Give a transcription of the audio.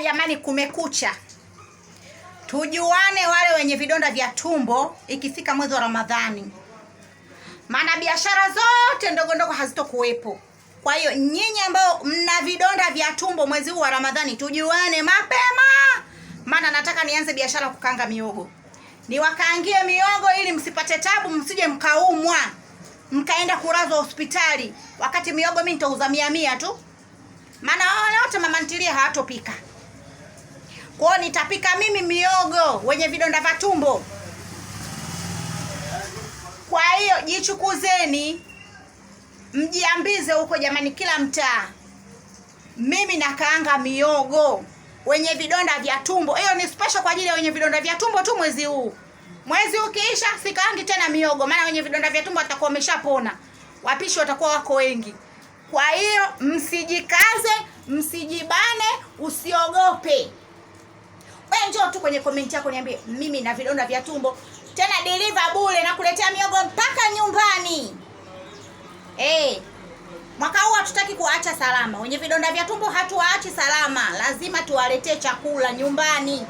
jamani, kumekucha. Tujuane wale wenye vidonda vya tumbo ikifika mwezi wa Ramadhani. Maana biashara zote ndogo ndogo hazitokuwepo. Kwa hiyo nyinyi ambao mna vidonda vya tumbo mwezi huu wa Ramadhani, tujuane mapema. Maana nataka nianze biashara kukanga miogo. Niwakaangie miogo ili msipate tabu, msije mkaumwa, mkaenda kulazwa hospitali. Wakati miogo mimi nitauza 100 tu. Maana wale wote mama ntilie hawatopika. Kwa hiyo nitapika mimi miogo wenye vidonda vya tumbo. Kwa hiyo jichukuzeni, mjiambize huko jamani, kila mtaa. Mimi nakaanga miogo wenye vidonda vya tumbo. Hiyo ni special kwa ajili ya wenye vidonda vya tumbo tu mwezi huu. Mwezi ukiisha sikaangi tena miogo, maana wenye vidonda vya tumbo watakuwa wameshapona. Wapishi watakuwa wako wengi. Kwa hiyo msijikaze, msijibane, usiogope. Wewe njoo tu kwenye comment yako niambie, mimi na vidonda vya tumbo, tena deliver bure na kuletea miogo mpaka nyumbani. Mwaka huu hatutaki kuacha salama. Wenye vidonda vya tumbo hatuwaachi salama. Lazima tuwaletee chakula nyumbani.